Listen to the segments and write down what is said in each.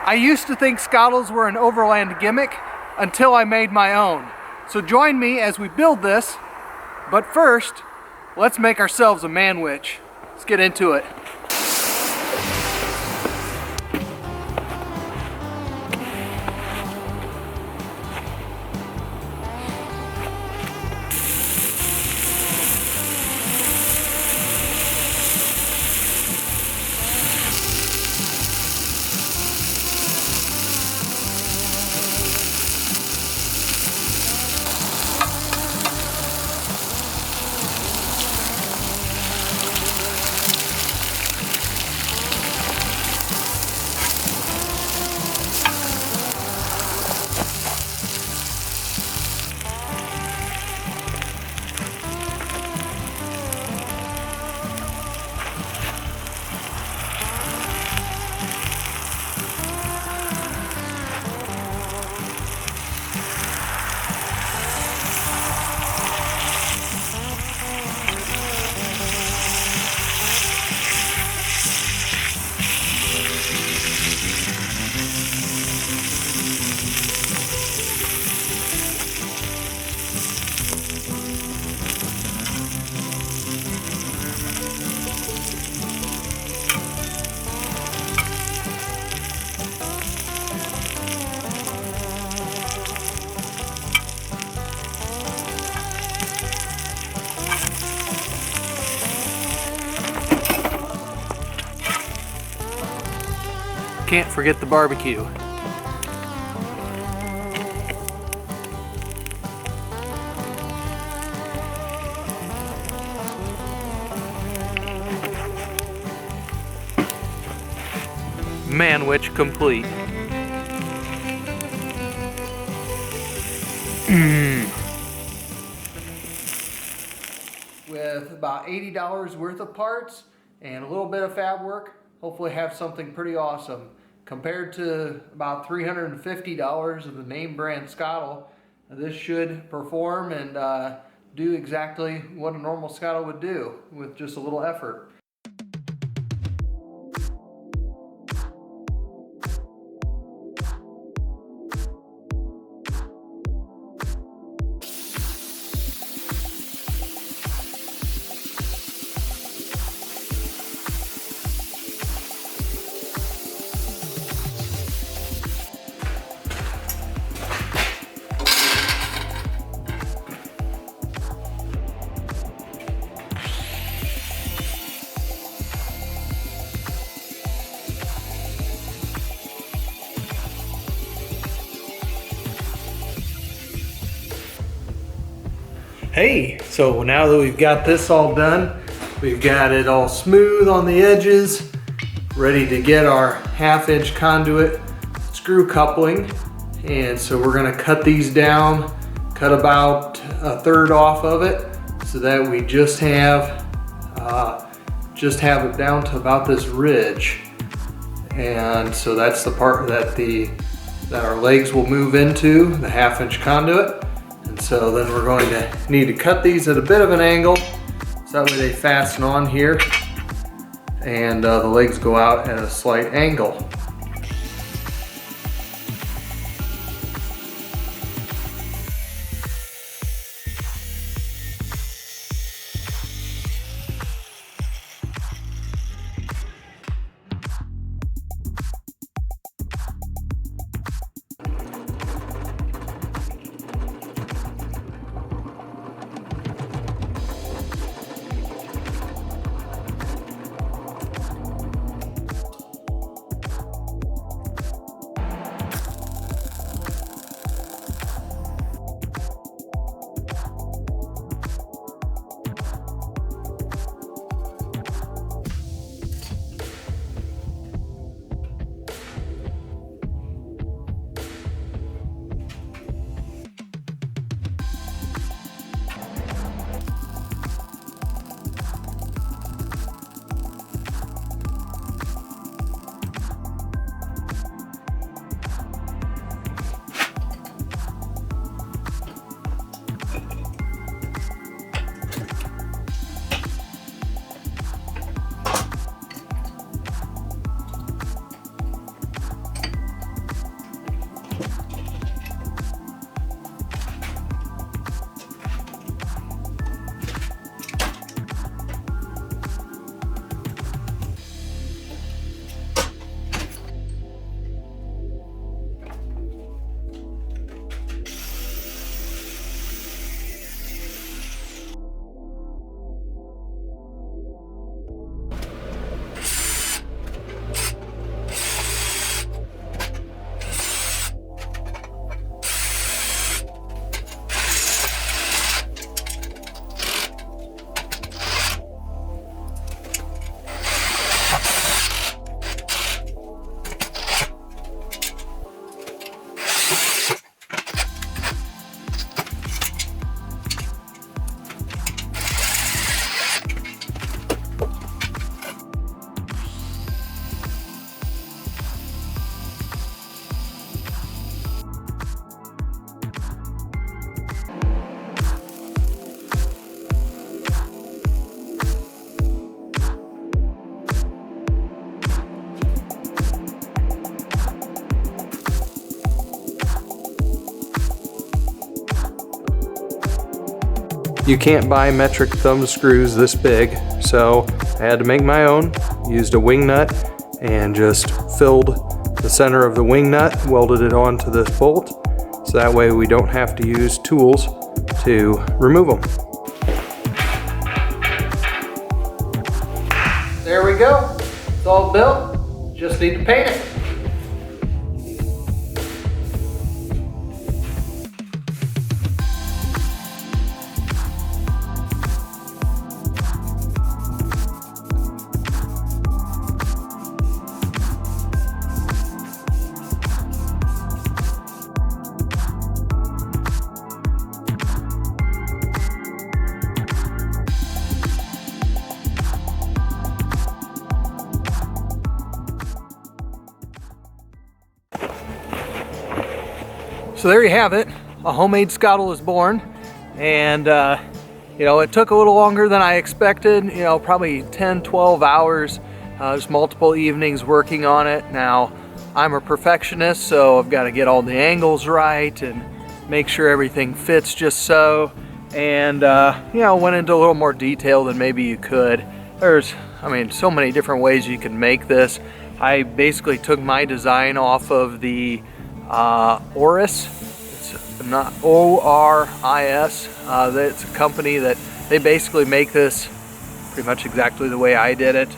I used to think Skottles were an Overland gimmick until I made my own. So join me as we build this, but first, let's make ourselves a Manwich. Let's get into it. Can't forget the barbecue. Manwich complete. With about $80 worth of parts and a little bit of fab work, hopefully have something pretty awesome. Compared to about $350 of the name brand Skottle, this should perform and do exactly what a normal Skottle would do with just a little effort. Hey, so now that we've got this all done, we've got it all smooth on the edges, ready to get our 1/2-inch conduit screw coupling. And so we're gonna cut these down, cut about 1/3 off of it so that we just have it down to about this ridge. And so that's the part that our legs will move into, the 1/2-inch conduit. And so then we're going to need to cut these at a bit of an angle so that way they fasten on here and the legs go out at a slight angle. You can't buy metric thumb screws this big, so I had to make my own. Used a wing nut and just filled the center of the wing nut, welded it onto this bolt, so that way we don't have to use tools to remove them. There we go. It's all built. Just need to paint it. So there you have it. A homemade Skottle is born, and you know, it took a little longer than I expected. You know, probably 10-12 hours. There's multiple evenings working on it. Now, I'm a perfectionist, so I've got to get all the angles right and make sure everything fits just so. And you know, went into a little more detail than maybe you could. There's, I mean, so many different ways you can make this. I basically took my design off of the Oris. It's not O-R-I-S. It's a company that they basically make this pretty much exactly the way I did it,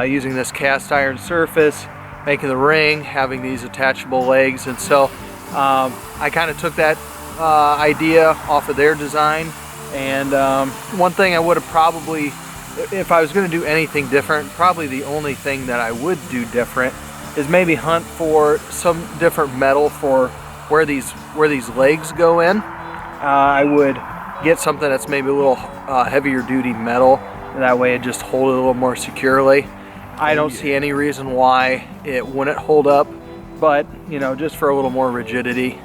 using this cast iron surface, making the ring, having these attachable legs. And so I kind of took that idea off of their design. And one thing I would have probably, if I was going to do anything different, probably the only thing that I would do different is maybe hunt for some different metal for where these legs go in. I would get something that's maybe a little heavier duty metal, and that way it just hold it a little more securely. I don't see any reason why it wouldn't hold up, but you know, just for a little more rigidity.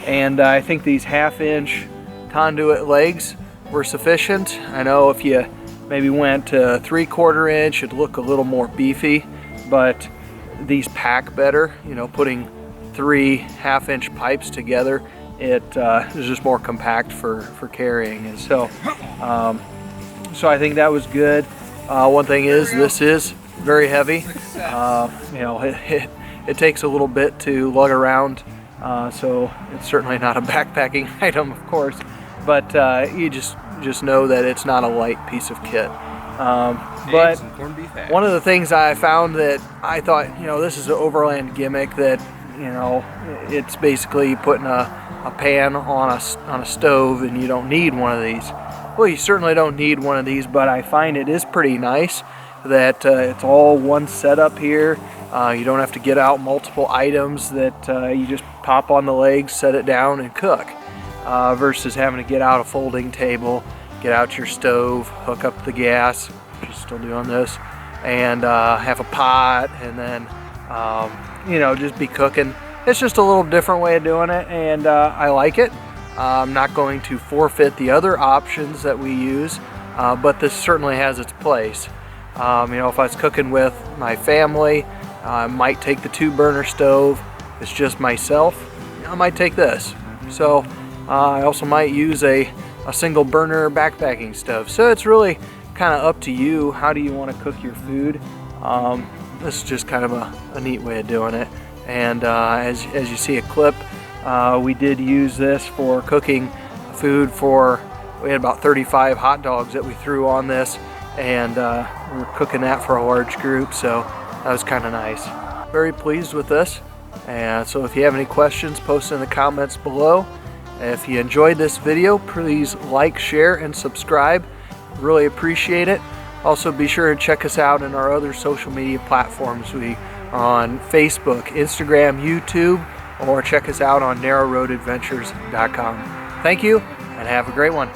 And I think these 1/2-inch conduit legs were sufficient. I know if you maybe went to 3/4 inch, it'd look a little more beefy, but these pack better. You know, putting 3 1/2-inch pipes together, it is just more compact for carrying. And so I think that was good. One thing is, this is very heavy. You know, it takes a little bit to lug around, so it's certainly not a backpacking item, of course, but you just know that it's not a light piece of kit. But one of the things I found that I thought, you know, this is an Overland gimmick, that, you know, it's basically putting a pan on a stove, and you don't need one of these. Well, you certainly don't need one of these, but I find it is pretty nice that it's all one setup here. You don't have to get out multiple items, that you just pop on the legs, set it down, and cook, versus having to get out a folding table, get out your stove, hook up the gas, which is still doing this, and have a pot, and then you know, just be cooking. It's just a little different way of doing it, and I like it. I'm not going to forfeit the other options that we use, but this certainly has its place. You know, if I was cooking with my family, I might take the 2-burner stove. If it's just myself, I might take this. So I also might use a single burner backpacking stove. So it's really kind of up to you. How do you want to cook your food? This is just kind of a neat way of doing it. And as you see a clip, we did use this for cooking food for, we had about 35 hot dogs that we threw on this, and we were cooking that for a large group, so that was kind of nice. Very pleased with this. And so if you have any questions, post in the comments below. If you enjoyed this video, please like, share, and subscribe. Really appreciate it. Also, be sure to check us out in our other social media platforms. We are on Facebook, Instagram, YouTube, or check us out on narrowroadadventures.com. Thank you, and have a great one.